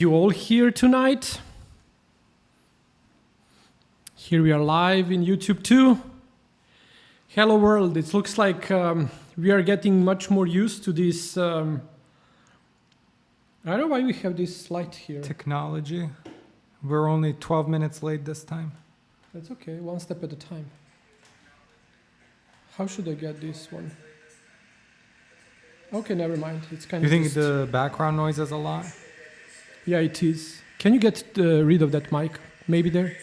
You all here tonight? Here we are live in YouTube too. Hello world, it looks like we are getting much more used to this. I don't know why we have this light here. Technology. We're only 12 minutes late this time. That's okay, one step at a time. How should I get this one? Okay, never mind. It's kind You of. think the background noise is a lot? Yeah, it is. Can you get rid of that mic? Maybe there?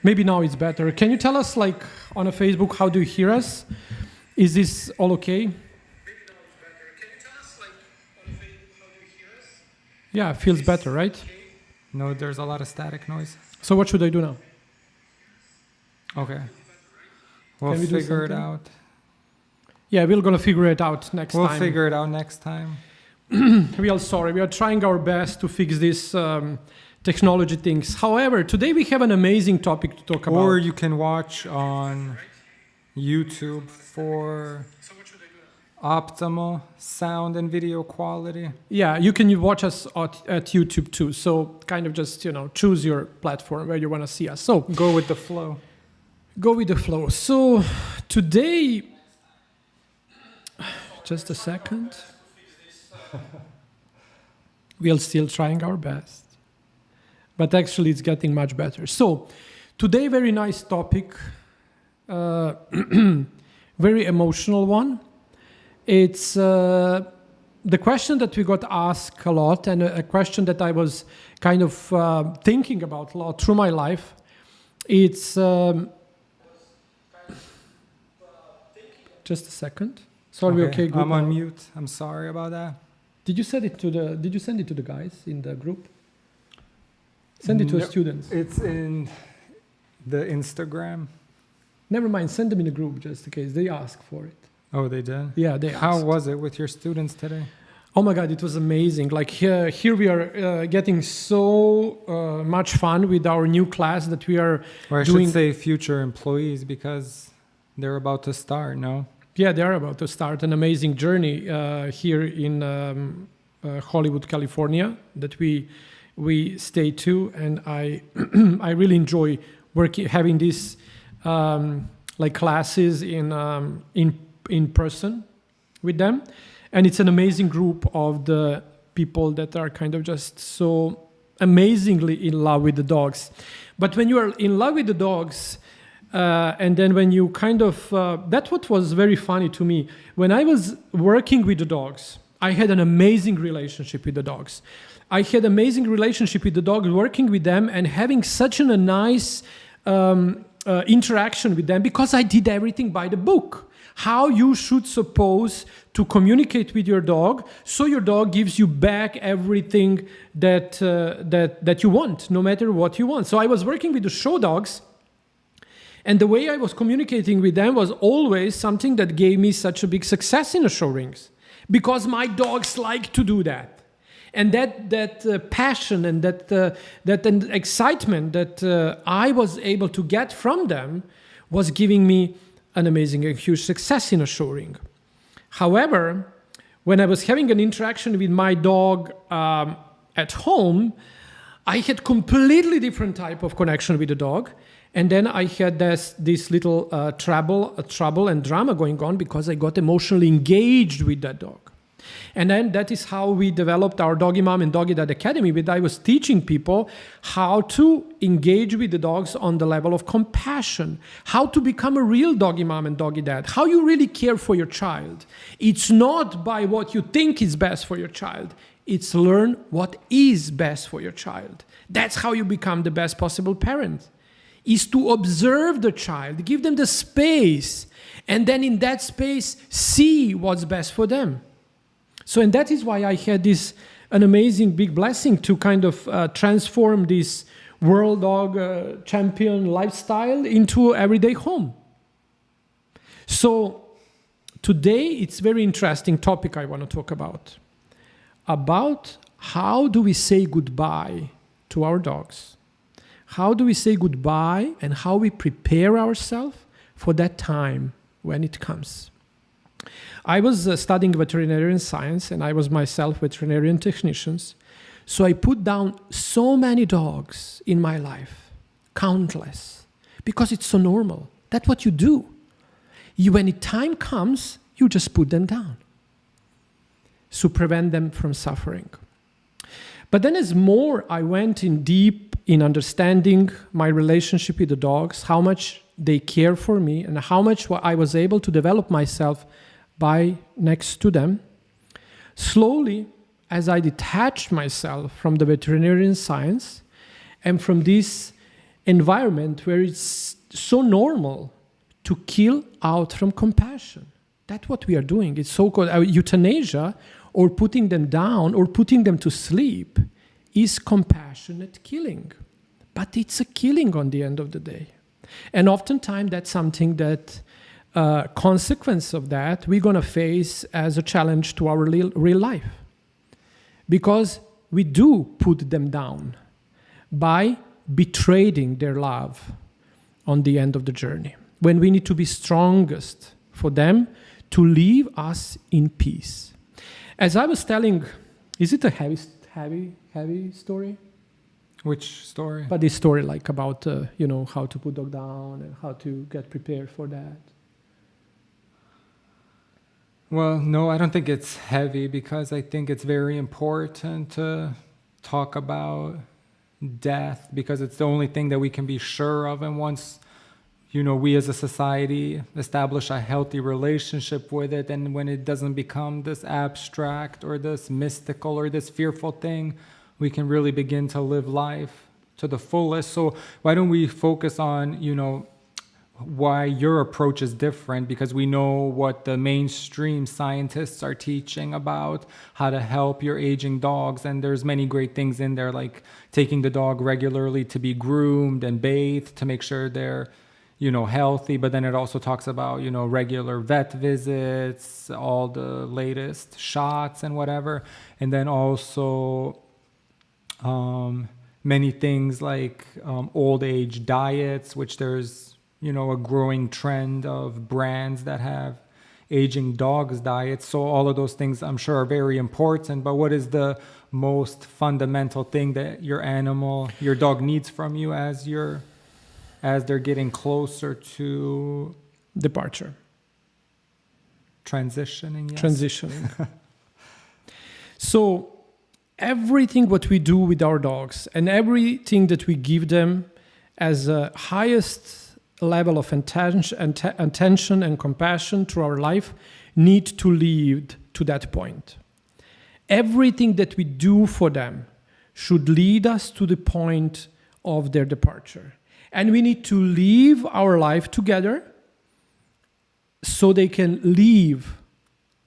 Maybe now it's better. Can you tell us, like, on a Facebook, how do you hear us? Is this all okay? Yeah, it feels better, right? No, there's a lot of static noise. So what should I do now? Okay. We'll Can we do figure it something? out. Yeah, we're gonna figure it out next We'll time. figure it out next time. We are sorry. We are trying our best to fix these technology things. However, today we have an amazing topic to talk about. Or you can watch on YouTube for optimal sound and video quality. Yeah, you can watch us at YouTube too. So kind of just, choose your platform where you want to see us. So Go with the flow. go with the flow. So today, just a second. We are still trying our best. But actually it's getting much better. So today, very nice topic. Very emotional one. It's the question that we got asked a lot, and a question that I was kind of thinking about a lot through my life. It's just a second. Sorry, okay, good. I'm on mute. I'm sorry about that. Did you send it to the guys in the group? Send it to the students. It's in the Instagram. Never mind, send them in the group just in case they ask for it. Oh, they did? Yeah, they asked. How was it with your students today? Oh my God, it was amazing. Like here we are getting so much fun with our new class that we are Or I doing. should say future employees because they're about to start, no? Yeah, they are about to start an amazing journey here in Hollywood, California, that we stay to, and I I really enjoy having these like classes in person with them, and it's an amazing group of the people that are kind of just so amazingly in love with the dogs. But when you are in love with the dogs, and then when you kind of, that's what was very funny to me. When I was working with the dogs, I had an amazing relationship with the dogs. I had amazing relationship with the dogs, working with them and having such a nice interaction with them because I did everything by the book. How you should suppose to communicate with your dog so your dog gives you back everything that you want, no matter what you want. So I was working with the show dogs, and the way I was communicating with them was always something that gave me such a big success in the show rings, because my dogs like to do that. And that passion and that excitement that I was able to get from them was giving me an amazing and huge success in a show ring. However, when I was having an interaction with my dog at home, I had completely different type of connection with the dog. And then I had this little trouble and drama going on because I got emotionally engaged with that dog. And then that is how we developed our Doggy Mom and Doggy Dad Academy. But I was teaching people how to engage with the dogs on the level of compassion, how to become a real Doggy Mom and Doggy Dad, how you really care for your child. It's not by what you think is best for your child. It's learn what is best for your child. That's how you become the best possible parent, is to observe the child, give them the space, and then in that space, see what's best for them. So, and that is why I had an amazing big blessing to kind of transform this world dog champion lifestyle into everyday home. So today it's very interesting topic I want to talk about how do we say goodbye to our dogs? How do we say goodbye and how we prepare ourselves for that time when it comes? I was studying veterinarian science, and I was myself veterinarian technician. So I put down so many dogs in my life, countless, because it's so normal. That's what you do. When the time comes, you just put them down to prevent them from suffering. But then as more I went in deep in understanding my relationship with the dogs, how much they care for me, and how much I was able to develop myself by next to them, slowly, as I detached myself from the veterinarian science and from this environment where it's so normal to kill out from compassion. That's what we are doing. It's so-called euthanasia, or putting them down or putting them to sleep, is compassionate killing. But it's a killing on the end of the day. And oftentimes that's something that consequence of that we're going to face as a challenge to our real life. Because we do put them down by betraying their love on the end of the journey, when we need to be strongest for them to leave us in peace. As I was telling, is it a heavy story? Which story? But this story like about, how to put dog down and how to get prepared for that. Well, no, I don't think it's heavy, because I think it's very important to talk about death, because it's the only thing that we can be sure of. And once, we as a society establish a healthy relationship with it, and when it doesn't become this abstract or this mystical or this fearful thing, we can really begin to live life to the fullest. So why don't we focus on, why your approach is different, because we know what the mainstream scientists are teaching about how to help your aging dogs, and there's many great things in there, like taking the dog regularly to be groomed and bathed to make sure they're healthy. But then it also talks about regular vet visits, all the latest shots and whatever, and then also many things like old age diets, which there's a growing trend of brands that have aging dogs diets. So all of those things I'm sure are very important, but what is the most fundamental thing that your dog needs from you as they're getting closer to Departure. Transitioning? Yes. Transitioning. So everything what we do with our dogs and everything that we give them as a highest level of attention and compassion through our life need to lead to that point. Everything that we do for them should lead us to the point of their departure. And we need to live our life together so they can live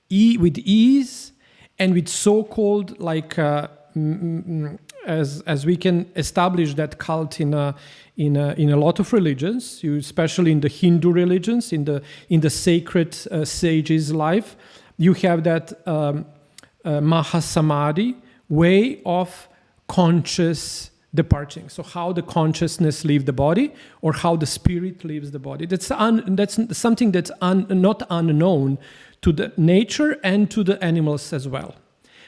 with ease and with so-called as we can establish that cult in a lot of religions, especially in the Hindu religions, in the sacred sage's life, you have that Mahasamadhi way of conscious departing. So how the consciousness leaves the body, or how the spirit leaves the body. That's something that's not unknown to the nature and to the animals as well.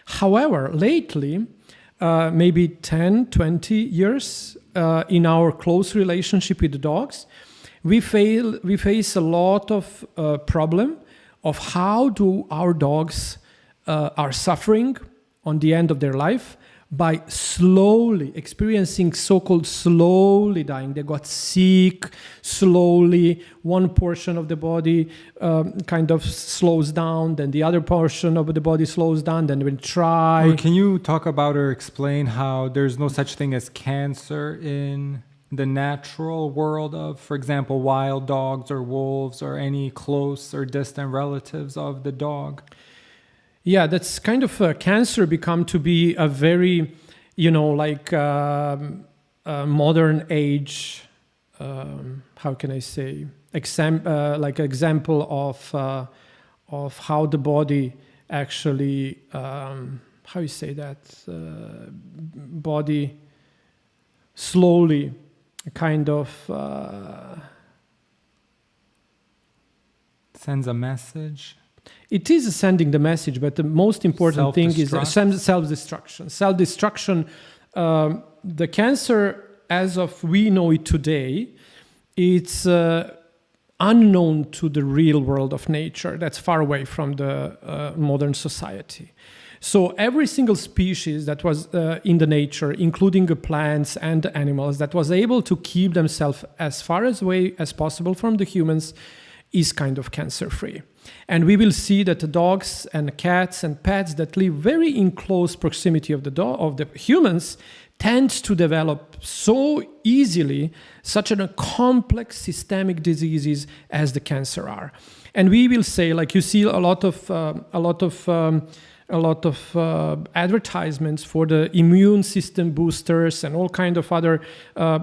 However, lately, maybe 10, 20 years in our close relationship with the dogs, we face a lot of problem of how do our dogs are suffering on the end of their life by slowly experiencing so-called slowly dying. They got sick slowly. One portion of the body kind of slows down, then the other portion of the body slows down, then we try. Or can you talk about or explain how there's no such thing as cancer in the natural world of, for example, wild dogs or wolves or any close or distant relatives of the dog? Yeah, that's kind of cancer become to be a very, modern age, how can I say, example of how the body actually, how you say that, body slowly kind of sends a message. It is sending the message, but the most important thing is self-destruction. Self-destruction, the cancer, as of we know it today, it's unknown to the real world of nature. That's far away from the modern society. So every single species that was in the nature, including the plants and the animals, that was able to keep themselves as far away as possible from the humans, is kind of cancer-free. And we will see that the dogs and cats and pets that live very in close proximity of the humans tends to develop so easily such a complex systemic diseases as the cancer are. And we will say, like you see a lot of advertisements for the immune system boosters and all kind of other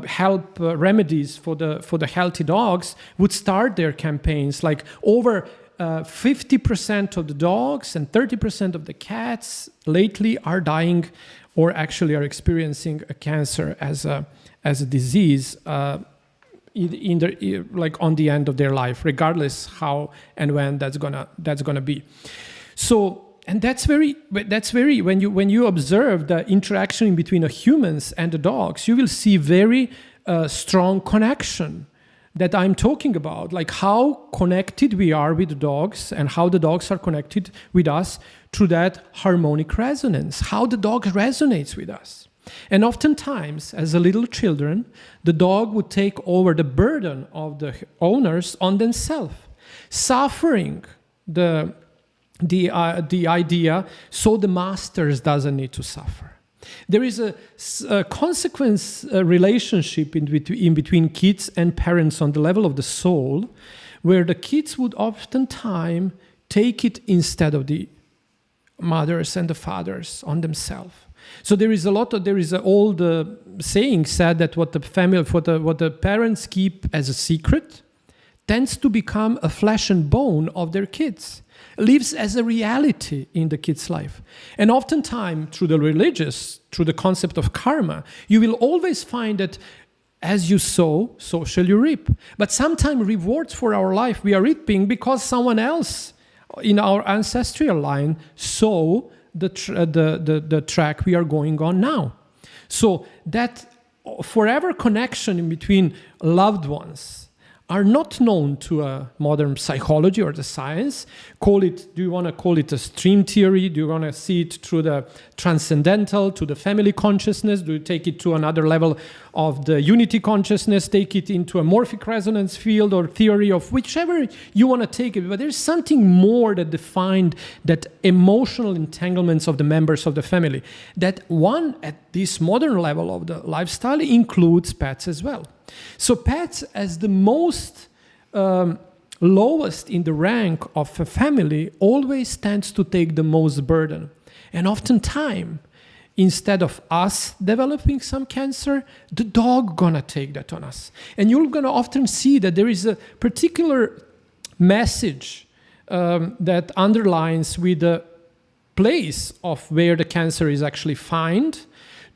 help remedies for the healthy dogs would start their campaigns. Like over 50% of the dogs and 30% of the cats lately are dying or actually are experiencing a cancer as a disease in the, like on the end of their life, regardless how and when that's gonna be. So. And that's very when you observe the interaction between the humans and the dogs, you will see very strong connection that I'm talking about, like how connected we are with the dogs and how the dogs are connected with us through that harmonic resonance, how the dog resonates with us. And oftentimes, as a little children, the dog would take over the burden of the owners on themselves, suffering the idea so the masters doesn't need to suffer. There is a consequence relationship in between kids and parents on the level of the soul, where the kids would oftentimes take it instead of the mothers and the fathers on themselves. So there is an old saying said that what the parents keep as a secret tends to become a flesh and bone of their kids, lives as a reality in the kid's life. And oftentimes, through the concept of karma, you will always find that as you sow, so shall you reap. But sometimes rewards for our life we are reaping because someone else in our ancestral line sow the track we are going on now. So that forever connection in between loved ones are not known to a modern psychology or the science. Do you want to call it a stream theory? Do you want to see it through the transcendental, to the family consciousness? Do you take it to another level of the unity consciousness? Take it into a morphic resonance field or theory of whichever you want to take it. But there's something more that defined that emotional entanglements of the members of the family. That one, at this modern level of the lifestyle, includes pets as well. So pets, as the most lowest in the rank of a family, always tends to take the most burden. And oftentimes, instead of us developing some cancer, the dog gonna take that on us. And you're gonna often see that there is a particular message that underlines with the place of where the cancer is actually found,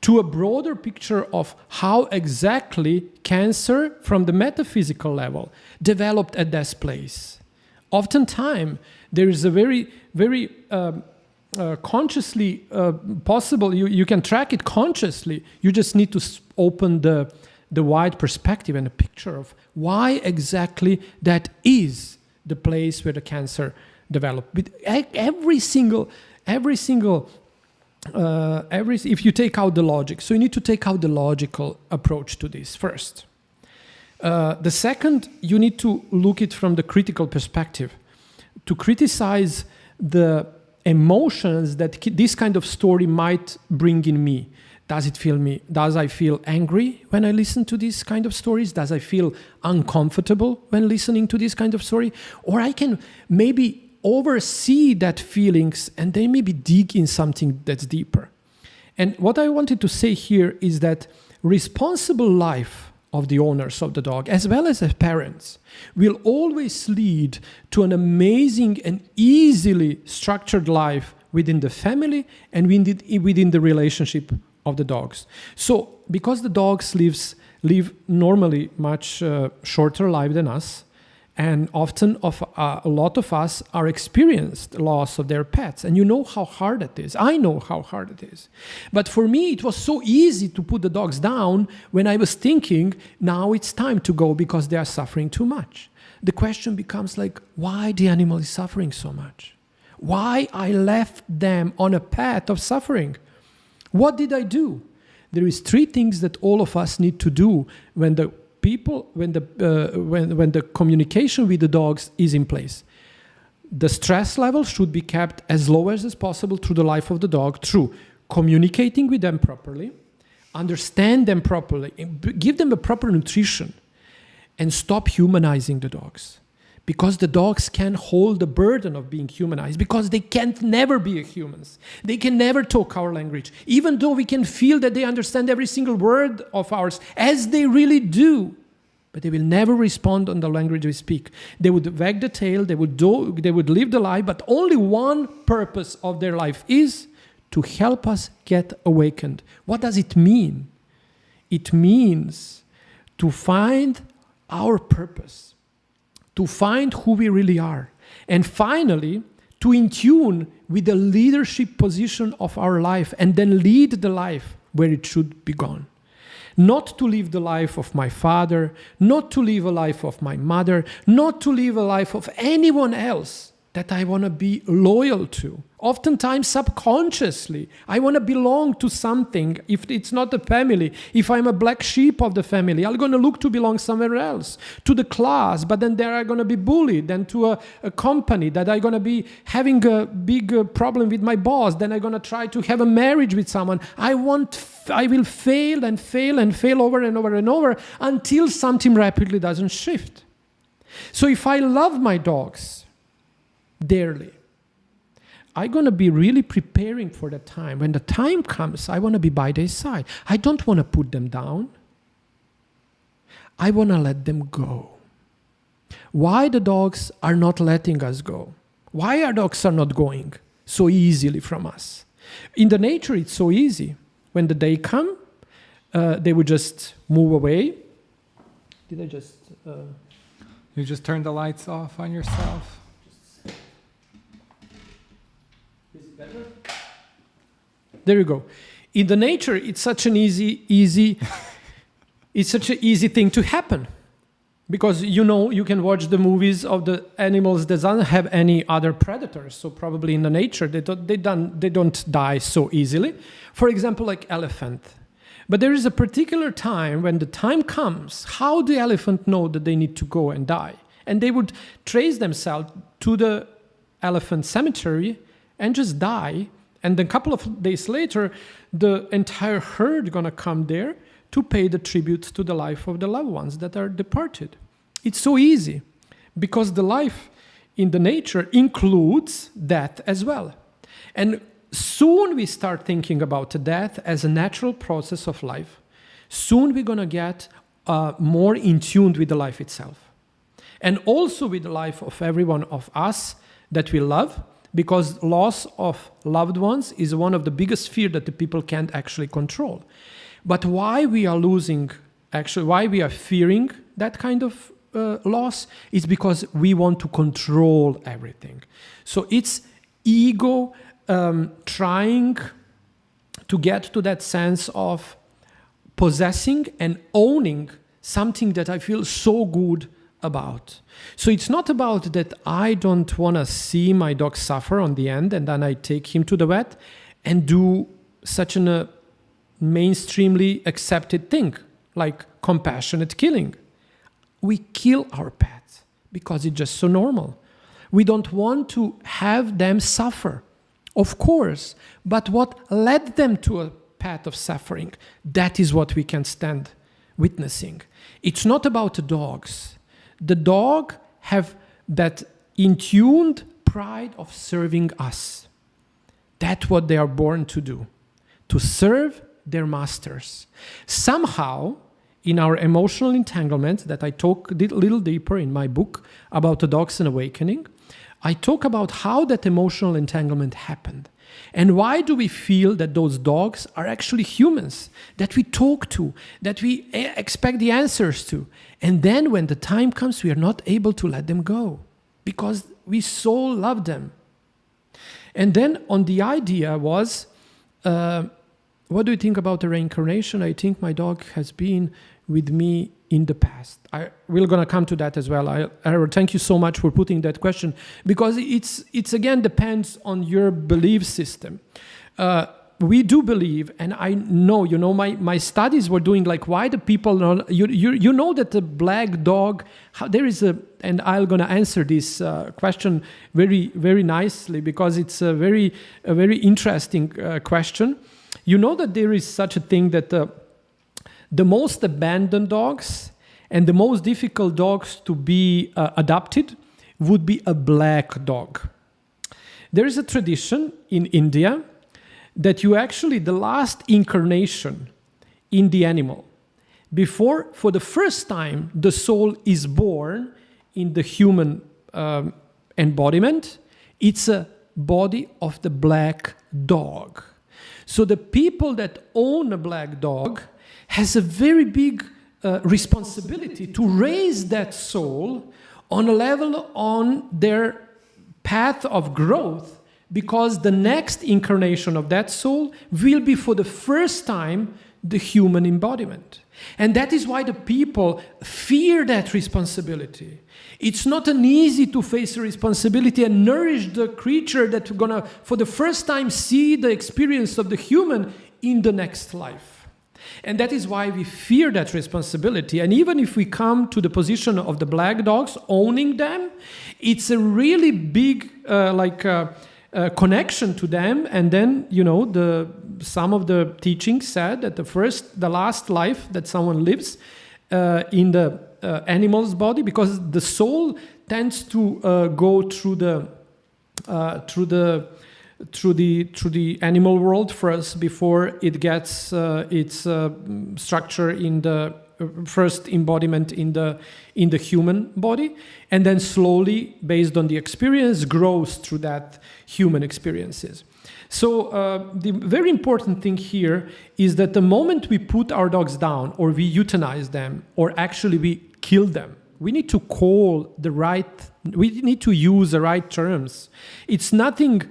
to a broader picture of how exactly cancer from the metaphysical level developed at this place. Oftentimes, there is a very, very consciously possible, you can track it consciously, you just need to open the wide perspective and a picture of why exactly that is the place where the cancer developed. With every single if you take out the logic, so you need to take out the logical approach to this first. The second, you need to look it from the critical perspective, to criticize the emotions that this kind of story might bring in me. Does I feel angry when I listen to these kind of stories? Does I feel uncomfortable when listening to this kind of story? Or I can maybe oversee that feelings and then maybe dig in something that's deeper. And what I wanted to say here is that responsible life of the owners of the dog, as well as the parents, will always lead to an amazing and easily structured life within the family and within the relationship of the dogs. So because the dogs live normally much shorter life than us, And often a lot of us are experienced loss of their pets. And you know how hard it is. I know how hard it is. But for me, it was so easy to put the dogs down when I was thinking, now it's time to go because they are suffering too much. The question becomes like, why the animal is suffering so much? Why I left them on a path of suffering? What did I do? There is 3 things that all of us need to do when the communication with the dogs is in place. The stress level should be kept as low as possible through the life of the dog, through communicating with them properly, understand them properly, give them a proper nutrition, and stop humanizing the dogs. Because the dogs can't hold the burden of being humanized, because they can't never be humans. They can never talk our language, even though we can feel that they understand every single word of ours, as they really do. But they will never respond on the language we speak. They would wag the tail, they would live the life, but only one purpose of their life is to help us get awakened. What does it mean? It means to find our purpose, to find who we really are, and finally, to in tune with the leadership position of our life and then lead the life where it should be gone. Not to live the life of my father, not to live a life of my mother, not to live a life of anyone else that I want to be loyal to. Oftentimes subconsciously, I want to belong to something. If it's not a family, if I'm a black sheep of the family, I'm going to look to belong somewhere else, to the class, but then there I'm going to be bullied, then to a company, that I'm going to be having a big problem with my boss, then I'm going to try to have a marriage with someone. I will fail and fail and fail over and over and over until something rapidly doesn't shift. So if I love my dogs dearly, I'm going to be really preparing for the time. When the time comes, I want to be by their side. I don't want to put them down. I want to let them go. Why the dogs are not letting us go? Why our dogs are not going so easily from us? In the nature, it's so easy. When the day comes, they would just move away. Did I just... You just turned the lights off on yourself. Better? There you go. In the nature, it's such an easy it's such an easy thing to happen, because you can watch the movies of the animals that don't have any other predators. So probably in the nature they don't die so easily. For example, like elephant. But there is a particular time when the time comes. How do elephant know that they need to go and die? And they would trace themselves to the elephant cemetery and just die, and then a couple of days later, the entire herd gonna come there to pay the tribute to the life of the loved ones that are departed. It's so easy, because the life in the nature includes death as well. And soon we start thinking about death as a natural process of life. Soon we're gonna get more in tune with the life itself. And also with the life of every one of us that we love, because loss of loved ones is one of the biggest fears that the people can't actually control. But why we are why we are fearing that kind of loss is because we want to control everything. So it's ego trying to get to that sense of possessing and owning something that I feel so good about. So it's not about that I don't want to see my dog suffer on the end and then I take him to the vet and do such a mainstreamly accepted thing like compassionate killing. We kill our pets because it's just so normal. We don't want to have them suffer, of course, but what led them to a path of suffering, that is what we can stand witnessing. It's not about the dogs. The dog have that in-tuned pride of serving us. That's what they are born to do, to serve their masters. Somehow, in our emotional entanglement that I talk a little deeper in my book about the dogs and awakening, I talk about how that emotional entanglement happened. And why do we feel that those dogs are actually humans, that we talk to, that we expect the answers to? And then when the time comes, we are not able to let them go because we so love them. And then on the idea was, what do you think about the reincarnation? I think my dog has been with me in the past. We're going to come to that as well. Harold, thank you so much for putting that question, because it's again depends on your belief system. We do believe, and I know, my studies were doing like why the people, you know that the black dog, there is and I'm going to answer this question very, very nicely, because it's a very interesting question. You know that there is such a thing that the most abandoned dogs and the most difficult dogs to be adopted would be a black dog. There is a tradition in India that you actually, the last incarnation in the animal, before, for the first time, the soul is born in the human embodiment, it's a body of the black dog. So the people that own a black dog has a very big responsibility to raise that soul on a level on their path of growth, because the next incarnation of that soul will be for the first time the human embodiment. And that is why the people fear that responsibility. It's not an easy to face a responsibility and nourish the creature that's gonna, for the first time, see the experience of the human in the next life. And that is why we fear that responsibility. And even if we come to the position of the black dogs, owning them, it's a really big connection to them. And then, some of the teachings said that the last life that someone lives in the animal's body, because the soul tends to go through the animal world first before it gets its structure in the first embodiment in the human body, and then slowly, based on the experience, grows through that human experiences. So the very important thing here is that the moment we put our dogs down, or we euthanize them, or actually we kill them, we need to we need to use the right terms. It's nothing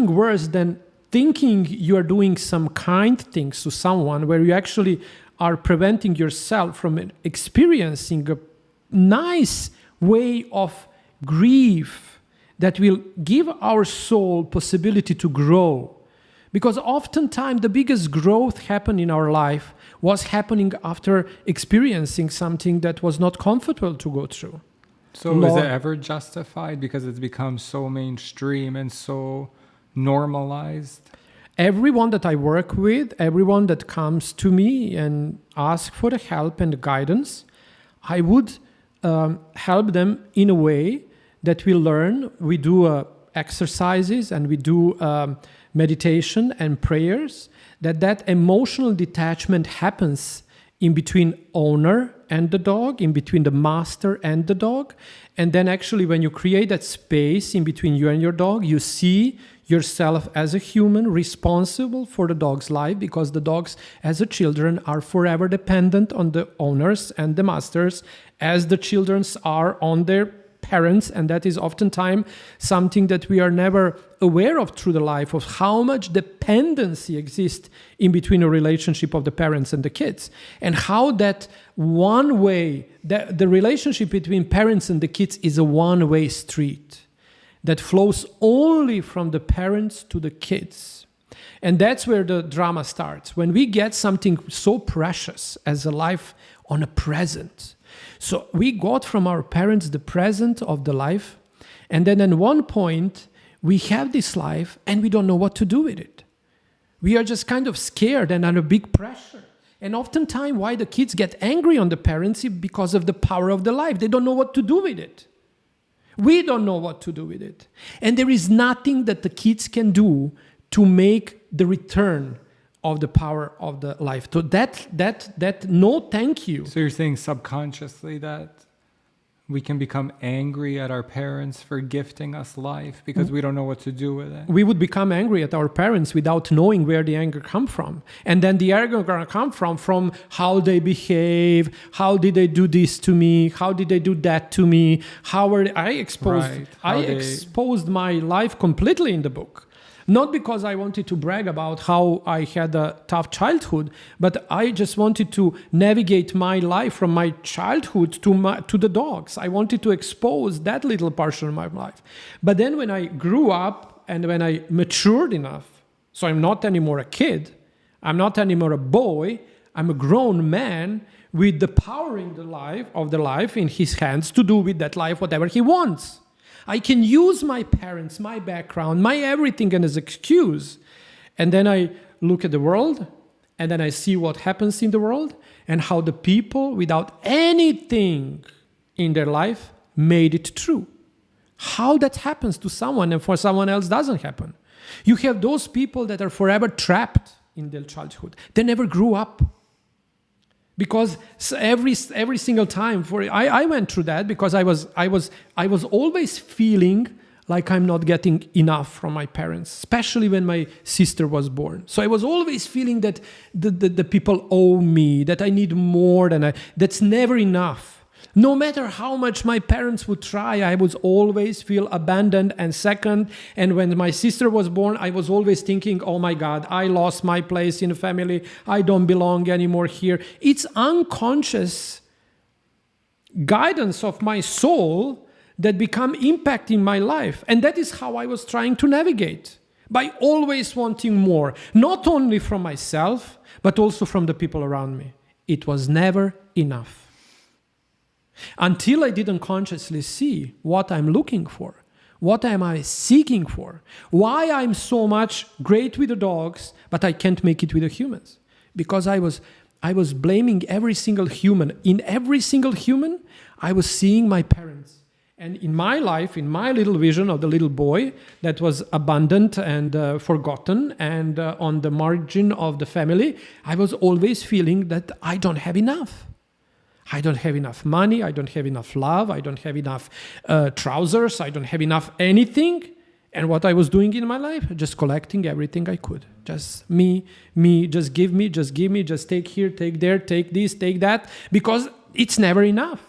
worse than thinking you are doing some kind things to someone where you actually are preventing yourself from experiencing a nice way of grief that will give our soul possibility to grow. Because oftentimes the biggest growth happened in our life was happening after experiencing something that was not comfortable to go through. So is it ever justified because it's become so mainstream and so normalized? Everyone that I work with, everyone that comes to me and asks for the help and the guidance, I would help them in a way that we learn. We do exercises and we do meditation and prayers, that emotional detachment happens in between owner and the dog, in between the master and the dog. And then actually when you create that space in between you and your dog, you see yourself as a human responsible for the dog's life, because the dogs as the children are forever dependent on the owners and the masters, as the children are on their parents. And that is oftentimes something that we are never aware of through the life, of how much dependency exists in between a relationship of the parents and the kids, and how that one way, that the relationship between parents and the kids is a one-way street that flows only from the parents to the kids. And that's where the drama starts, when we get something so precious as a life on a present. So we got from our parents the present of the life, and then at one point we have this life and we don't know what to do with it. We are just kind of scared and under big pressure. And oftentimes why the kids get angry on the parents is because of the power of the life. They don't know what to do with it. We don't know what to do with it. And there is nothing that the kids can do to make the return of the power of the life. So that no thank you. So you're saying subconsciously that we can become angry at our parents for gifting us life because we don't know what to do with it. We would become angry at our parents without knowing where the anger come from. And then the anger gonna come from how they behave, how did they do this to me, how did they do that to me, how were I exposed. Right. I exposed my life completely in the book. Not because I wanted to brag about how I had a tough childhood, but I just wanted to navigate my life from my childhood to the dogs. I wanted to expose that little portion of my life. But then when I grew up and when I matured enough, so I'm not anymore a kid, I'm not anymore a boy, I'm a grown man with the power in the life in his hands to do with that life whatever he wants. I can use my parents, my background, my everything as an excuse. And then I look at the world, and then I see what happens in the world, and how the people, without anything in their life, made it true. How that happens to someone and for someone else doesn't happen. You have those people that are forever trapped in their childhood. They never grew up. Because every single time I went through that because I was always feeling like I'm not getting enough from my parents, especially when my sister was born. So I was always feeling that the people owe me, that I need more that's never enough. No matter how much my parents would try, I would always feel abandoned and second. And when my sister was born, I was always thinking, oh my God, I lost my place in the family. I don't belong anymore here. It's unconscious guidance of my soul that become impacting my life. And that is how I was trying to navigate, by always wanting more, not only from myself, but also from the people around me. It was never enough. Until I didn't consciously see what I'm looking for, what am I seeking for, why I'm so much great with the dogs, but I can't make it with the humans. Because I was blaming every single human. In every single human, I was seeing my parents. And in my life, in my little vision of the little boy that was abandoned and forgotten and on the margin of the family, I was always feeling that I don't have enough. I don't have enough money, I don't have enough love, I don't have enough trousers, I don't have enough anything. And what I was doing in my life, just collecting everything I could. Just me, just give me, just take here, take there, take this, take that. Because it's never enough.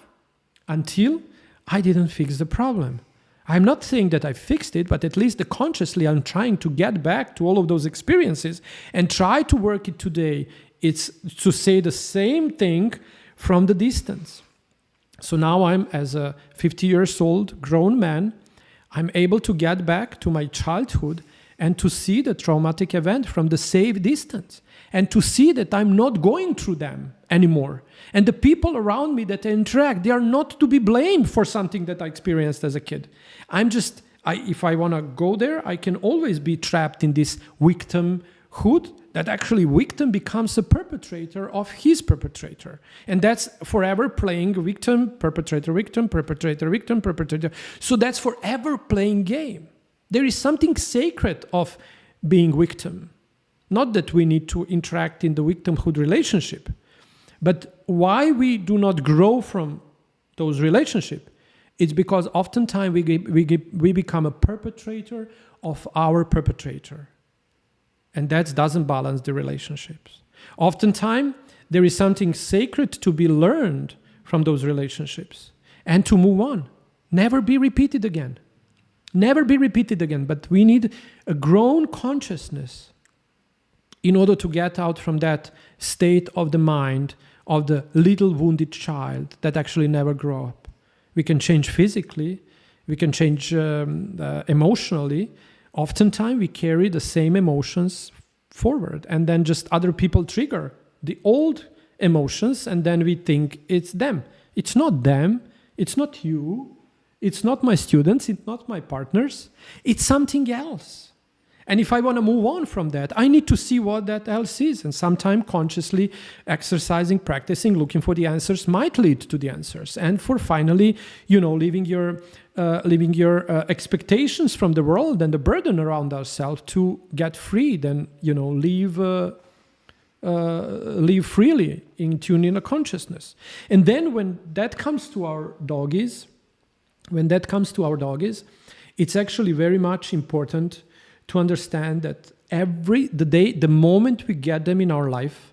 Until I didn't fix the problem. I'm not saying that I fixed it, but at least consciously I'm trying to get back to all of those experiences and try to work it today. It's to say the same thing from the distance. So now I'm, as a 50 years old grown man, I'm able to get back to my childhood and to see the traumatic event from the safe distance and to see that I'm not going through them anymore. And the people around me that I interact, they are not to be blamed for something that I experienced as a kid. If I want to go there, I can always be trapped in this victimhood that actually victim becomes a perpetrator of his perpetrator. And that's forever playing victim, perpetrator, victim, perpetrator, victim, perpetrator. So that's forever playing game. There is something sacred of being victim. Not that we need to interact in the victimhood relationship, but why we do not grow from those relationships, it's because oftentimes we become a perpetrator of our perpetrator. And that doesn't balance the relationships. Oftentimes, there is something sacred to be learned from those relationships and to move on. Never be repeated again. Never be repeated again. But we need a grown consciousness in order to get out from that state of the mind of the little wounded child that actually never grew up. We can change physically. We can change emotionally. Oftentimes, we carry the same emotions forward, and then just other people trigger the old emotions, and then we think it's them. It's not them. It's not you. It's not my students. It's not my partners. It's something else. And if I want to move on from that, I need to see what that else is. And sometimes consciously exercising, practicing, looking for the answers might lead to the answers. And for finally, leaving your expectations from the world and the burden around ourselves to get freed and, live live freely in tune in a consciousness. And then when that comes to our doggies, it's actually very much important to understand that the moment we get them in our life,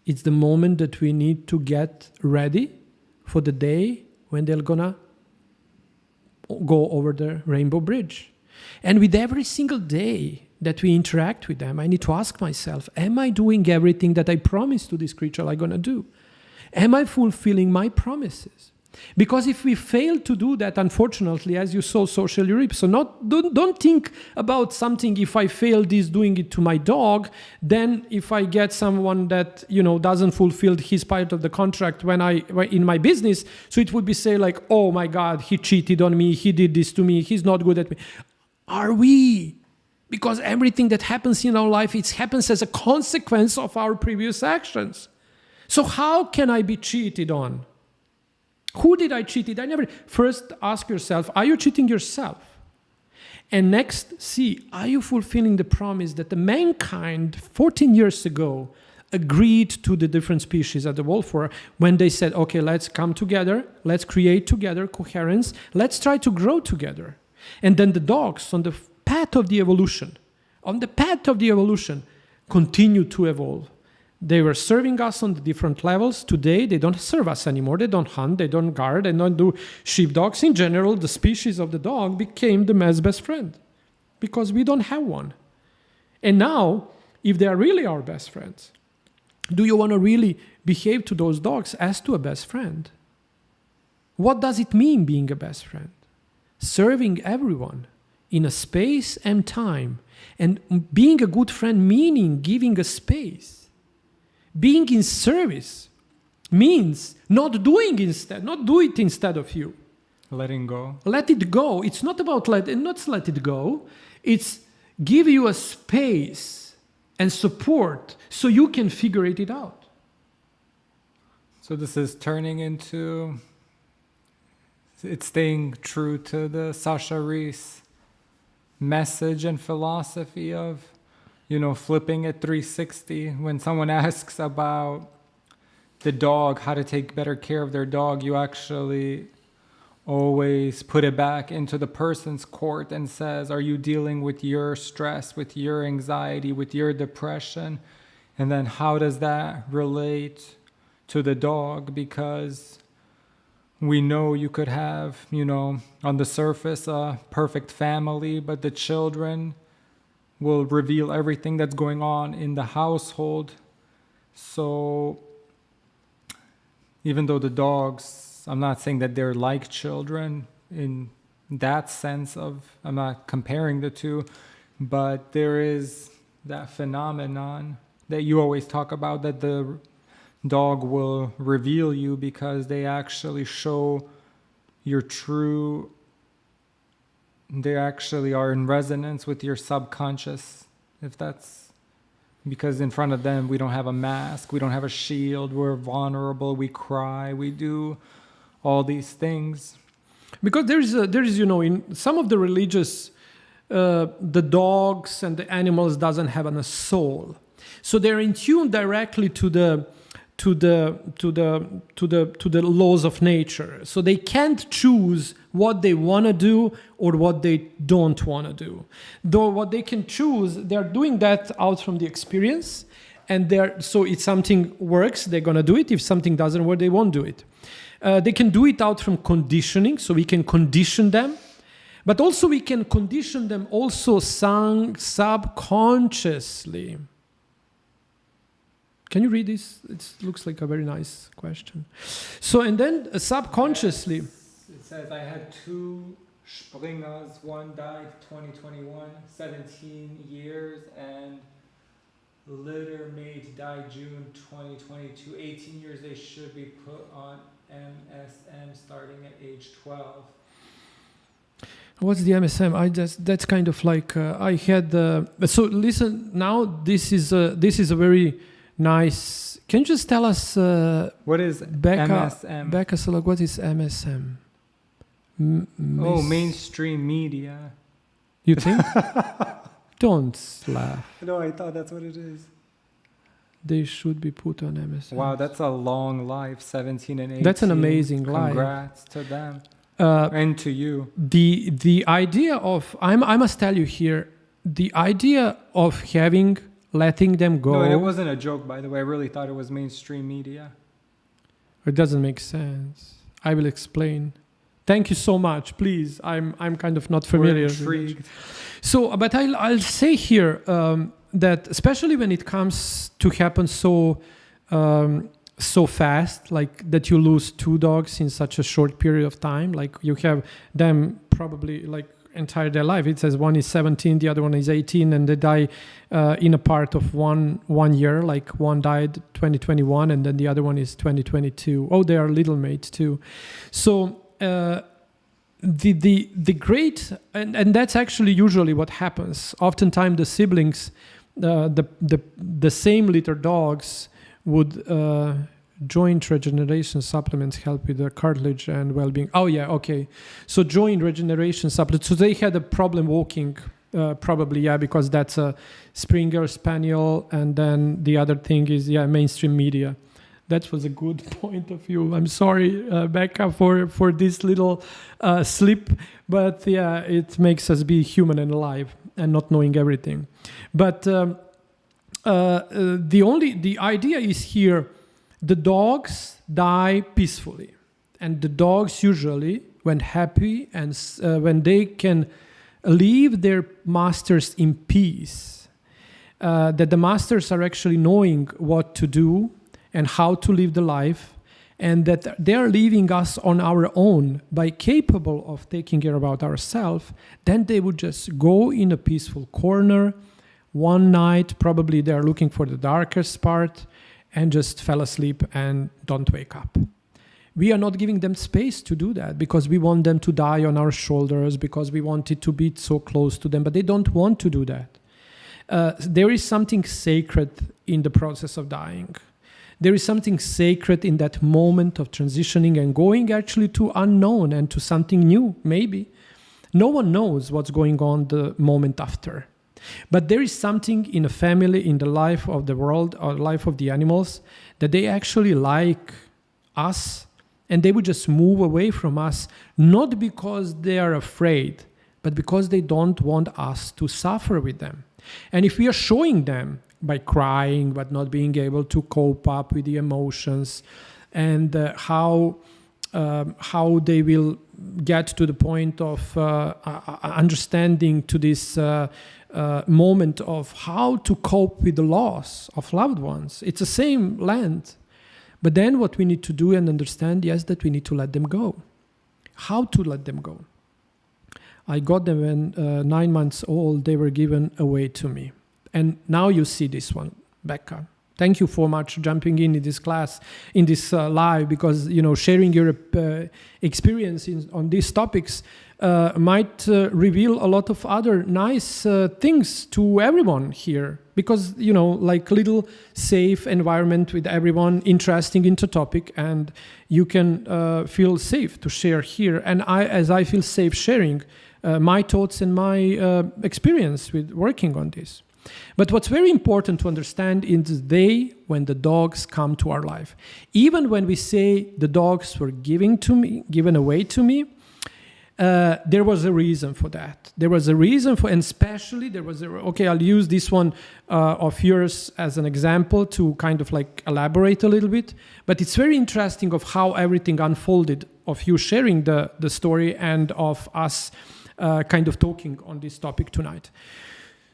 it's the moment that we need to get ready for the day when they're gonna go over the rainbow bridge. And with every single day that we interact with them, I need to ask myself, am I doing everything that I promised to this creature I'm gonna do? Am I fulfilling my promises? Because if we fail to do that, unfortunately, as you saw, socially reap. So don't think about something. If I fail this doing it to my dog, then if I get someone that doesn't fulfill his part of the contract when in my business, so it would be say like, oh my God, he cheated on me, he did this to me, he's not good at me. Are we? Because everything that happens in our life, it happens as a consequence of our previous actions. So how can I be cheated on? Who did I cheat? First, ask yourself, are you cheating yourself? And next, see, are you fulfilling the promise that the mankind 14 years ago agreed to the different species at the Wolf War when they said, okay, let's come together, let's create together coherence, let's try to grow together. And then the dogs on the path of the evolution, continue to evolve. They were serving us on the different levels. Today, they don't serve us anymore. They don't hunt, they don't guard, they don't do sheepdogs. In general, the species of the dog became the man's best friend because we don't have one. And now, if they are really our best friends, do you want to really behave to those dogs as to a best friend? What does it mean being a best friend? Serving everyone in a space and time. And being a good friend meaning giving a space. Being in service means not do it instead of you. Letting go. Let it go. It's not about let it go. It's give you a space and support so you can figure it out. So this is turning into, it's staying true to the Sasha Reese message and philosophy of flipping it 360. When someone asks about the dog, how to take better care of their dog, you actually always put it back into the person's court and says, are you dealing with your stress, with your anxiety, with your depression? And then how does that relate to the dog? Because we know you could have, on the surface, a perfect family, but the children will reveal everything that's going on in the household. So even though the dogs, I'm not saying that they're like children in that sense of, I'm not comparing the two, but there is that phenomenon that you always talk about, that the dog will reveal you because they actually show your true. They actually are in resonance with your subconscious, if that's because in front of them we don't have a mask, we don't have a shield, we're vulnerable, we cry, we do all these things. Because there is in some of the religious, the dogs and the animals doesn't have a soul, so they're in tune directly to the laws of nature. So they can't choose what they want to do or what they don't want to do. Though what they can choose, they're doing that out from the experience. And so if something works, they're going to do it. If something doesn't work, they won't do it. They can do it out from conditioning, so we can condition them. But also we can condition them also subconsciously. Can you read this? It looks like a very nice question. So, and then subconsciously. It says, I had 2 Springers, one died 2021, 17 years, and litter mate died June 2022, 18 years. They should be put on MSM starting at age 12. What's the MSM? That's kind of like, I had, so listen, now this is a very nice. Can you just tell us, what is MSM? Becca Solog, what is MSM? Mainstream media. You think? Don't laugh. No, I thought that's what it is. they should be put on MSN. Wow, that's a long life, 17 and 18. That's an amazing life. Congrats to them and to you. The idea of I must tell you here, the idea of letting them go. No, it wasn't a joke, by the way. I really thought it was mainstream media. It doesn't make sense. I will explain. Thank you so much. Please, I'm kind of not familiar. We're intrigued. So, but I'll say here that especially when it comes to happen so fast, like that you lose 2 dogs in such a short period of time, like you have them probably like entire their life. It says one is 17, the other one is 18, and they die in a part of one year. Like one died 2021, and then the other one is 2022. Oh, they are little mates too. So the great and that's actually usually what happens. Oftentimes the siblings, the same litter dogs would joint regeneration supplements help with the cartilage and well-being. Oh yeah, okay. So joint regeneration supplements. So they had a problem walking, probably, yeah, because that's a Springer Spaniel, and then the other thing is mainstream media. That was a good point of view. I'm sorry, Becca, for this little slip, but yeah, it makes us be human and alive and not knowing everything. But the idea is here. The dogs die peacefully, and the dogs usually, when happy and when they can leave their masters in peace, that the masters are actually knowing what to do and how to live the life, and that they are leaving us on our own by capable of taking care about ourselves, then they would just go in a peaceful corner one night, probably they're looking for the darkest part, and just fell asleep and don't wake up. We are not giving them space to do that because we want them to die on our shoulders, because we want it to be so close to them, but they don't want to do that. There is something sacred in the process of dying. There is something sacred in that moment of transitioning and going actually to unknown and to something new, maybe. No one knows what's going on the moment after. But there is something in a family, in the life of the world, or life of the animals, that they actually like us, and they would just move away from us, not because they are afraid, but because they don't want us to suffer with them. And if we are showing them by crying, but not being able to cope up with the emotions, and how they will get to the point of understanding to this moment of how to cope with the loss of loved ones. It's the same land. But then what we need to do and understand, yes, that we need to let them go. How to let them go? I got them when 9 months old. They were given away to me. And now you see this one, Becca. Thank you for much jumping in this class, in this live, because sharing your experience on these topics might reveal a lot of other nice things to everyone here. Because like little safe environment with everyone interesting into topic, and you can feel safe to share here. And as I feel safe sharing my thoughts and my experience with working on this. But what's very important to understand is the day when the dogs come to our life. Even when we say the dogs were given away to me, there was a reason for that. There was a reason for, and especially there was I'll use this one of yours as an example to kind of like elaborate a little bit. But it's very interesting of how everything unfolded, of you sharing the story and of us kind of talking on this topic tonight.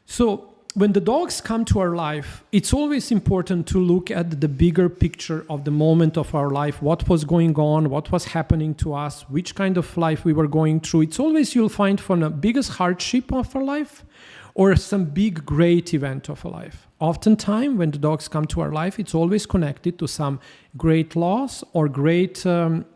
So when the dogs come to our life, it's always important to look at the bigger picture of the moment of our life, what was going on, what was happening to us, which kind of life we were going through. It's always you'll find from the biggest hardship of our life or some big, great event of our life. Oftentimes, when the dogs come to our life, it's always connected to some great loss or great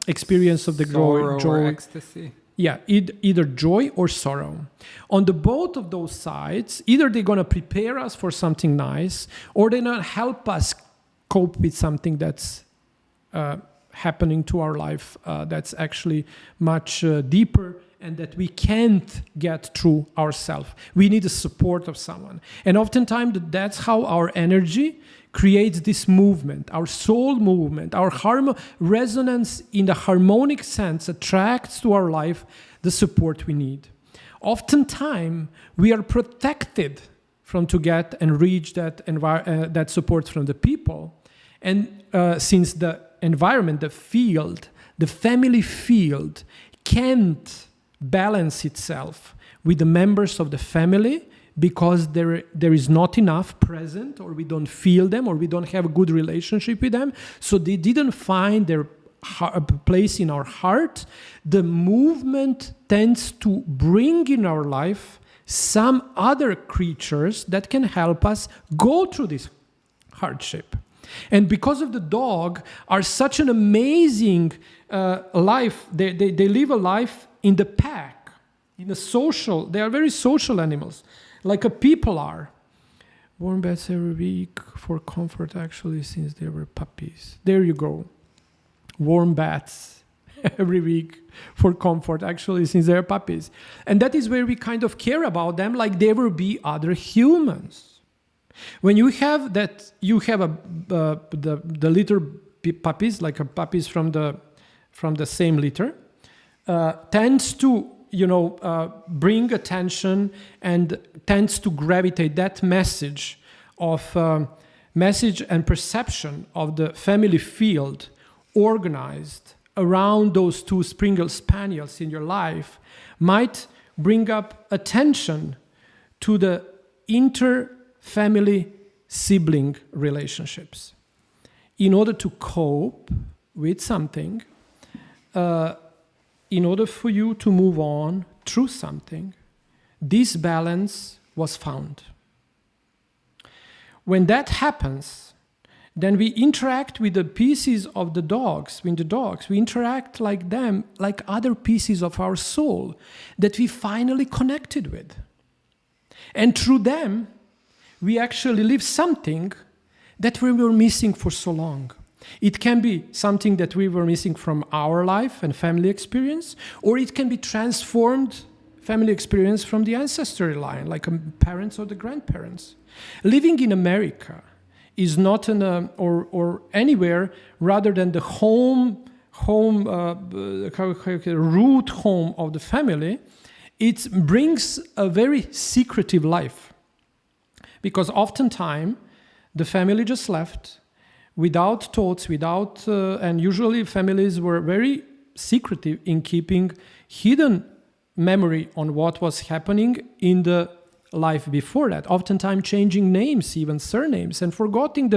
experience of the sorrow joy or ecstasy. Yeah, either joy or sorrow. On the both of those sides, either they're going to prepare us for something nice, or they're going to help us cope with something that's happening to our life that's actually much deeper and that we can't get through ourselves. We need the support of someone. And oftentimes that's how our energy creates this movement, our soul movement, our resonance in the harmonic sense attracts to our life the support we need. Oftentimes we are protected from to get and reach that support from the people. And since the environment, the field, the family field can't balance itself with the members of the family because there is not enough present, or we don't feel them, or we don't have a good relationship with them, so they didn't find their place in our heart, the movement tends to bring in our life some other creatures that can help us go through this hardship. And because of the dog are such an amazing life, they live a life in the pack, in a social, they are very social animals, like a people are. Warm beds every week for comfort, actually, since they were puppies. There you go. Warm baths every week for comfort, actually, since they're puppies. And that is where we kind of care about them like they will be other humans. When you have that, you have the litter puppies, like a puppies from the same litter, tends to bring attention and tends to gravitate that message and perception of the family field organized around those two Springer Spaniels in your life might bring up attention to the inter-family sibling relationships. In order to cope with something, in order for you to move on through something, this balance was found. When that happens, then we interact with the pieces of the dogs, we interact like them, like other pieces of our soul that we finally connected with. And through them, we actually live something that we were missing for so long. It can be something that we were missing from our life and family experience, or it can be transformed family experience from the ancestry line, like parents or the grandparents. Living in America is not or anywhere rather than the root home of the family. It brings a very secretive life, because oftentimes the family just left without thoughts, and usually families were very secretive in keeping hidden memory on what was happening in the life before that, oftentimes changing names, even surnames, and forgetting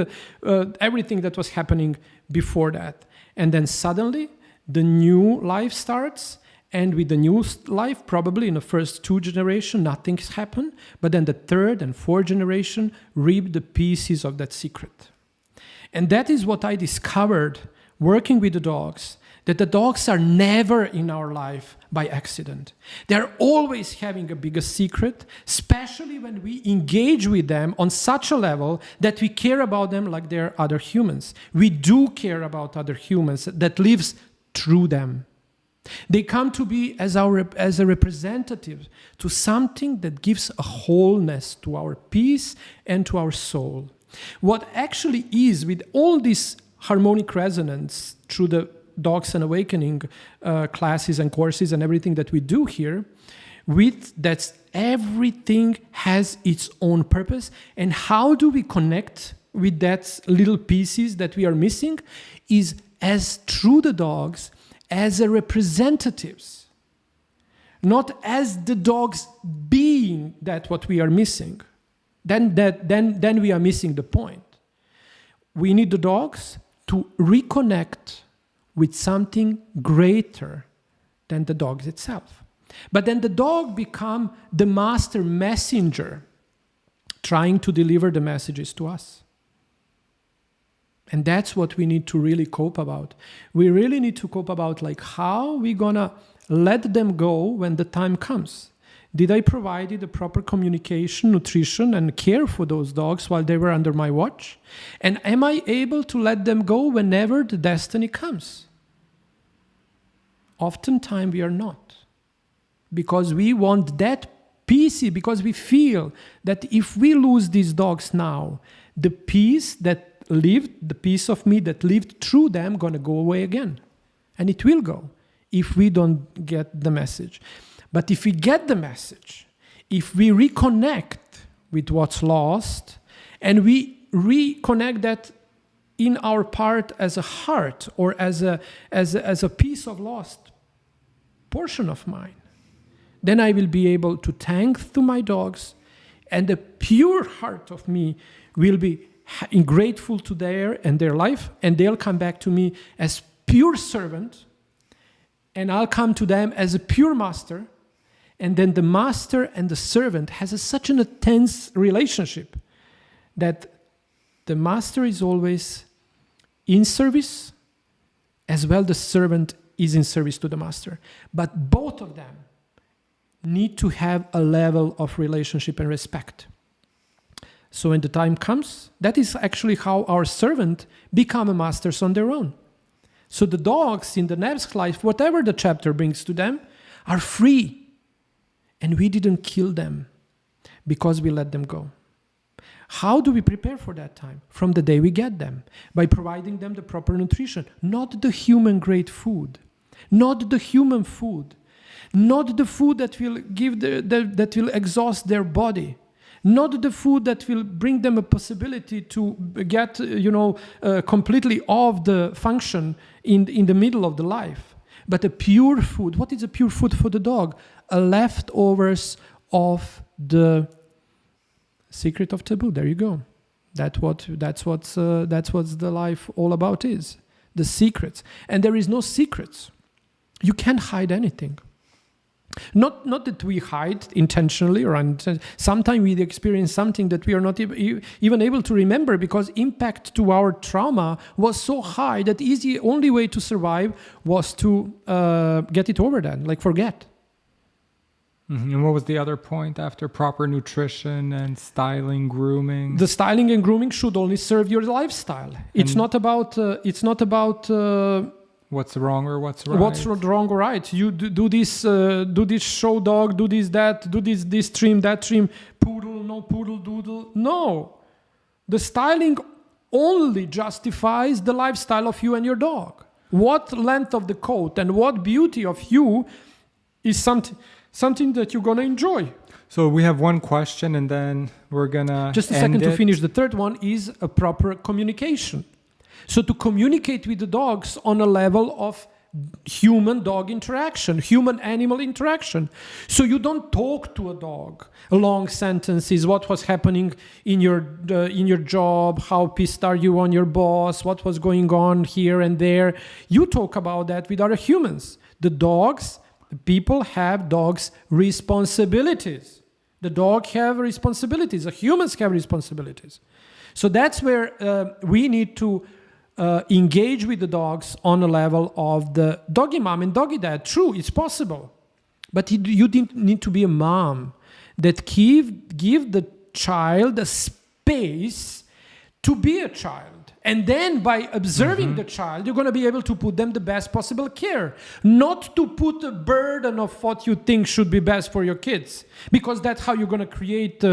everything that was happening before that. And then suddenly the new life starts, and with the new life, probably in the first 2 generations, nothing's happened, but then the 3rd and 4th generation reap the pieces of that secret. And that is what I discovered working with the dogs, that the dogs are never in our life by accident. They're always having a bigger secret, especially when we engage with them on such a level that we care about them like they're other humans. We do care about other humans that lives through them. They come to be as a representative to something that gives a wholeness to our peace and to our soul. What actually is with all this harmonic resonance through the Dogs and Awakening classes and courses and everything that we do here, with that everything has its own purpose. And how do we connect with that little pieces that we are missing is as through the dogs, as a representatives, not as the dogs being that what we are missing. Then we are missing the point. We need the dogs to reconnect with something greater than the dogs itself. But then the dog become the master messenger trying to deliver the messages to us. And that's what we need to really cope about. We really need to cope about like how we gonna let them go when the time comes. Did I provide the proper communication, nutrition, and care for those dogs while they were under my watch? And am I able to let them go whenever the destiny comes? Oftentimes we are not. because we want that peace, because we feel that if we lose these dogs now, the peace that lived, the piece of me that lived through them, gonna go away again. And it will go if we don't get the message. But if we get the message, if we reconnect with what's lost, and we reconnect that in our part as a heart or as a piece of lost portion of mine, then I will be able to thank to my dogs, and the pure heart of me will be grateful to their life, and they'll come back to me as pure servant, and I'll come to them as a pure master, and then the master and the servant has such an intense relationship that the master is always in service, as well the servant is in service to the master. But both of them need to have a level of relationship and respect. So when the time comes, that is actually how our servant become masters on their own. So the dogs in the next life, whatever the chapter brings to them, are free. And we didn't kill them because we let them go. How do we prepare for that time? From the day we get them, by providing them the proper nutrition, not the human grade food, not the human food, not the food that will give that will exhaust their body, not the food that will bring them a possibility to get completely off the function in the middle of the life, but a pure food. What is a pure food for the dog? A leftovers of the secret of taboo. There you go. That's what the life all about is. The secrets. And there is no secrets. You can't hide anything. Not that we hide intentionally or sometimes we experience something that we are not even able to remember because impact to our trauma was so high that the only way to survive was to get it over then, like forget. Mm-hmm. And what was the other point after proper nutrition and styling, grooming? The styling and grooming should only serve your lifestyle. It's not about what's wrong or what's right. What's wrong or right? You do this show dog, do this that, do this trim, that trim, poodle, no poodle, doodle. No, the styling only justifies the lifestyle of you and your dog. What length of the coat and what beauty of you is something that you're gonna enjoy. So we have one question and then we're gonna just a second to finish. The third one is a proper communication. So to communicate with the dogs on a level of human-dog interaction, human-animal interaction. So you don't talk to a dog long sentences, what was happening in your job, how pissed are you on your boss, what was going on here and there. You talk about that with other humans. The people have dogs' responsibilities. The dog have responsibilities. The humans have responsibilities. So that's where we need to engage with the dogs on a level of the doggy mom and doggy dad. True, it's possible. But you need to be a mom that give the child a space to be a child. And then by observing the child, you're going to be able to put them the best possible care. Not to put a burden of what you think should be best for your kids. Because that's how you're going to create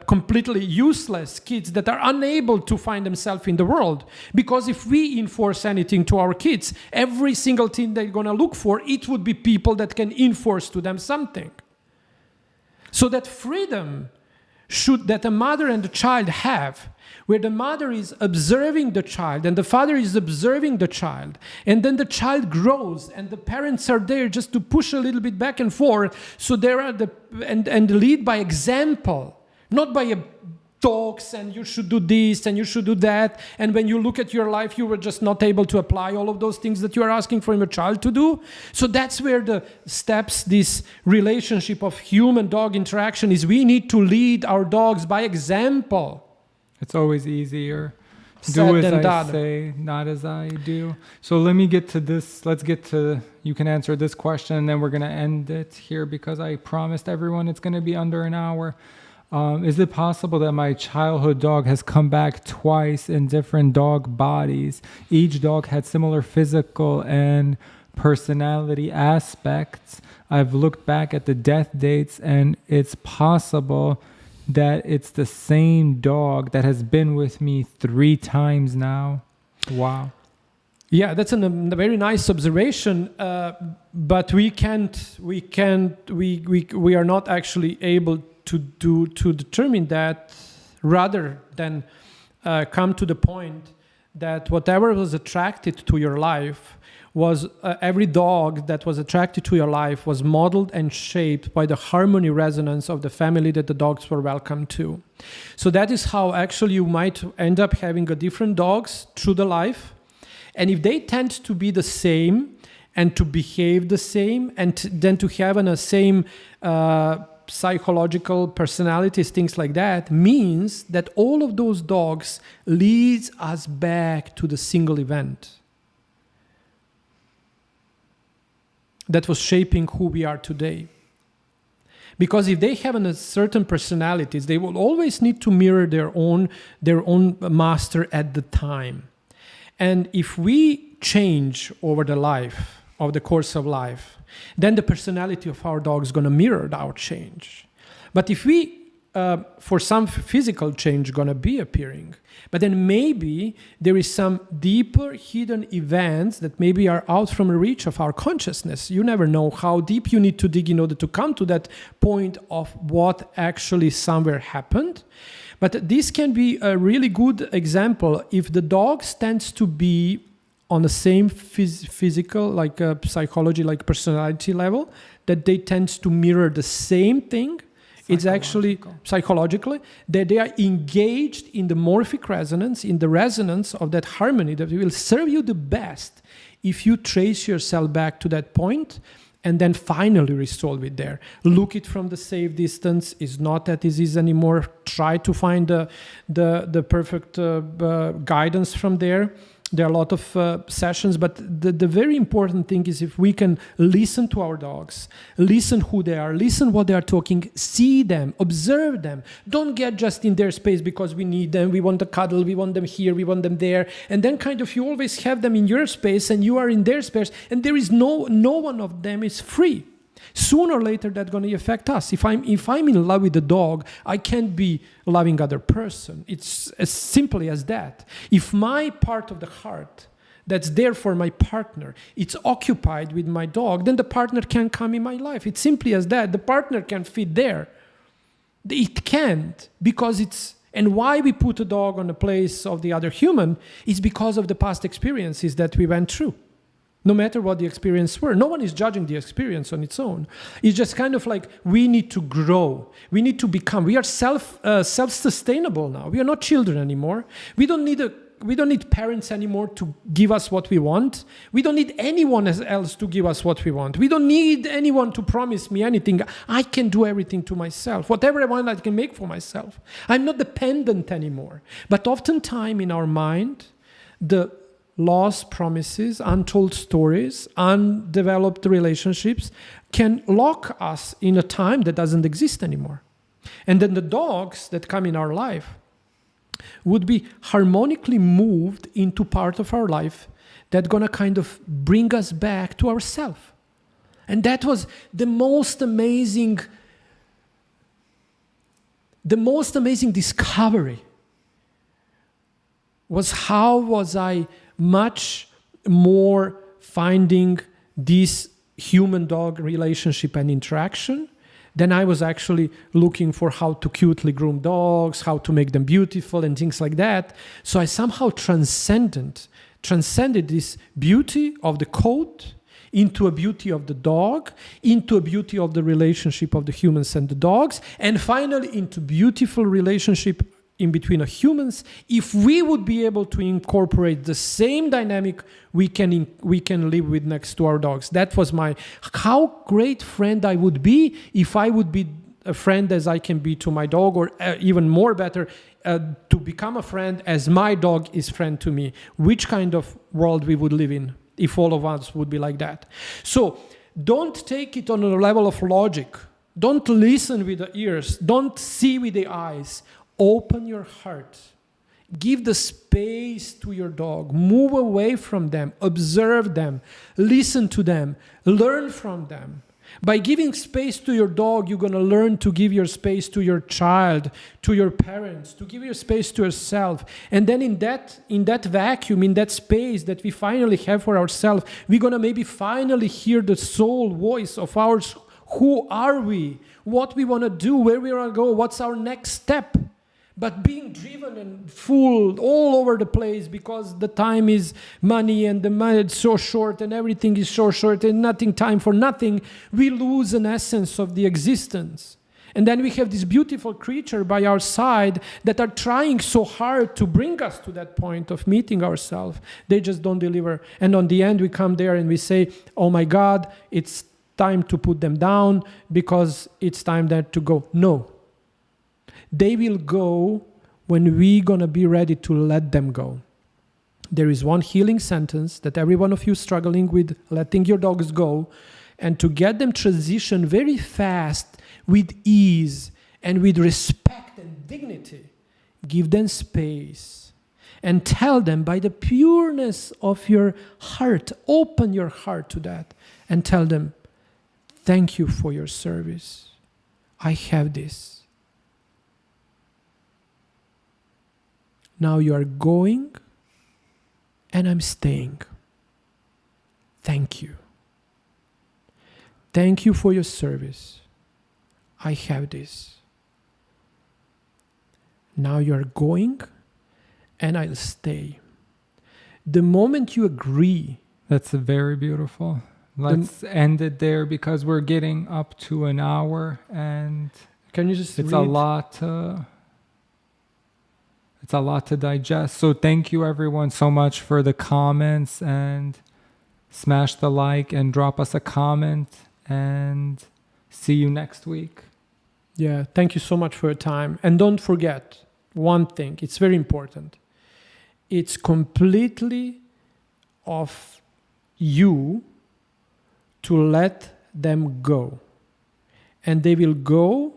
completely useless kids that are unable to find themselves in the world. Because if we enforce anything to our kids, every single thing they're going to look for, it would be people that can enforce to them something. So that freedom that a mother and a child have, where the mother is observing the child and the father is observing the child, and then the child grows and the parents are there just to push a little bit back and forth, so there are and lead by example, not by talks and you should do this and you should do that, and when you look at your life you were just not able to apply all of those things that you are asking for your child to do. So that's where the steps, this relationship of human-dog interaction is. We need to lead our dogs by example. It's always easier to do as I say, not as I do. So let me get to this. Let's get to, you can answer this question and then we're going to end it here because I promised everyone it's going to be under an hour. Is it possible that my childhood dog has come back twice in different dog bodies? Each dog had similar physical and personality aspects, I've looked back at the death dates, and it's possible that it's the same dog that has been with me 3 times now. Wow. Yeah, that's a very nice observation, but we are not actually able to determine that, rather than come to the point that whatever was attracted to your life was every dog that was attracted to your life was modeled and shaped by the harmony resonance of the family that the dogs were welcome to. So that is how actually you might end up having a different dogs through the life. And if they tend to be the same and to behave the same and then to have the same psychological personalities, things like that, means that all of those dogs leads us back to the single event that was shaping who we are today. Because if they have a certain personalities, they will always need to mirror their own master at the time. And if we change over the course of life, then the personality of our dog is going to mirror our change. But if we, for some physical change going to be appearing, but then maybe there is some deeper hidden events that maybe are out from the reach of our consciousness. You never know how deep you need to dig in order to come to that point of what actually somewhere happened. But this can be a really good example if the dog tends to be on the same physical, like psychology, like personality level, that they tend to mirror the same thing. It's actually psychologically that they are engaged in the morphic resonance, in the resonance of that harmony that will serve you the best if you trace yourself back to that point and then finally resolve it there. Look it from the safe distance. It's not that easy anymore. Try to find the perfect guidance from there. There are a lot of sessions, but the very important thing is if we can listen to our dogs, listen who they are, listen what they are talking, see them, observe them. Don't get just in their space because we need them, we want to cuddle, we want them here, we want them there. And then kind of you always have them in your space and you are in their space and there is no one of them is free. Sooner or later, that's going to affect us. If I'm in love with the dog, I can't be loving other person. It's as simply as that. If my part of the heart that's there for my partner, it's occupied with my dog, then the partner can't come in my life. It's simply as that. The partner can't fit there. It can't because it's... And why we put a dog on the place of the other human is because of the past experiences that we went through. No matter what the experience were. No one is judging the experience on its own. It's just kind of like we need to grow. We need to become. We are self-sustainable now. We are not children anymore. We don't need parents anymore to give us what we want. We don't need anyone else to give us what we want. We don't need anyone to promise me anything. I can do everything to myself. Whatever I want, I can make for myself. I'm not dependent anymore. But oftentimes in our mind, the lost promises, untold stories, undeveloped relationships can lock us in a time that doesn't exist anymore. And then the dogs that come in our life would be harmonically moved into part of our life that's going to kind of bring us back to ourselves. And that was the most amazing discovery was how was I much more finding this human-dog relationship and interaction than I was actually looking for how to cutely groom dogs, how to make them beautiful and things like that. So I somehow transcended this beauty of the coat into a beauty of the dog, into a beauty of the relationship of the humans and the dogs, and finally into beautiful relationship in between humans. If we would be able to incorporate the same dynamic we can live with next to our dogs. That was how great friend I would be if I would be a friend as I can be to my dog, or even more better, to become a friend as my dog is friend to me. Which kind of world we would live in if all of us would be like that. So don't take it on a level of logic. Don't listen with the ears. Don't see with the eyes. Open your heart Give the space to your dog. Move away from them. Observe them. Listen to them. Learn from them. By giving space to your dog, you're going to learn to give your space to your child, to your parents, to give your space to yourself. And then in that vacuum, in that space that we finally have for ourselves, we're going to maybe finally hear the soul voice of ours. Who are we? What we want to do? Where we want to go? What's our next step? But being driven and fooled all over the place because the time is money and the money is so short and everything is so short and nothing time for nothing, we lose an essence of the existence. And then we have this beautiful creature by our side that are trying so hard to bring us to that point of meeting ourselves. They just don't deliver. And on the end, we come there and we say, oh my God, it's time to put them down because it's time there to go. No. They will go when we're going to be ready to let them go. There is one healing sentence that every one of you struggling with letting your dogs go, and to get them transition very fast with ease and with respect and dignity, give them space and tell them by the pureness of your heart, open your heart to that and tell them, thank you for your service. I have this. Now you are going, and I'm staying. Thank you. Thank you for your service. I have this. Now you are going, and I'll stay. The moment you agree. That's very beautiful. Let's end it there because we're getting up to an hour, and can you just it's read? It's a lot to digest. So thank you everyone so much for the comments, and smash the like and drop us a comment, and see you next week. Yeah, thank you so much for your time. And don't forget one thing, it's very important. It's completely of you to let them go. And they will go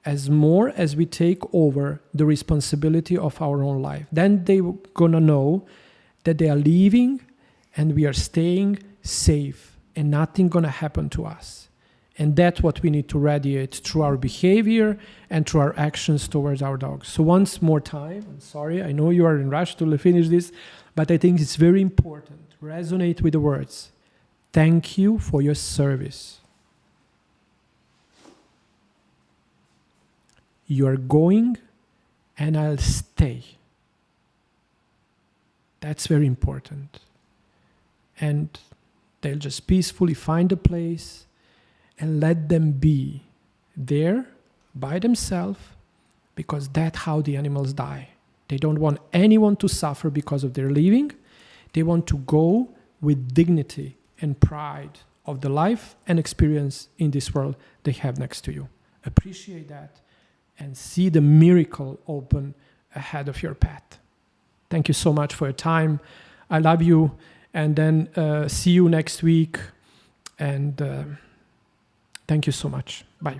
as more as we take over the responsibility of our own life. Then they're gonna know that they are leaving and we are staying safe and nothing gonna happen to us. And that's what we need to radiate through our behavior and through our actions towards our dogs. So once more time, I'm sorry, I know you are in rush to finish this, but I think it's very important. Resonate with the words. Thank you for your service. You are going and I'll stay. That's very important. And they'll just peacefully find a place and let them be there by themselves, because that's how the animals die. They don't want anyone to suffer because of their leaving. They want to go with dignity and pride of the life and experience in this world they have next to you. Appreciate that and see the miracle open ahead of your path. Thank you so much for your time. I love you. And then see you next week. And thank you so much. Bye.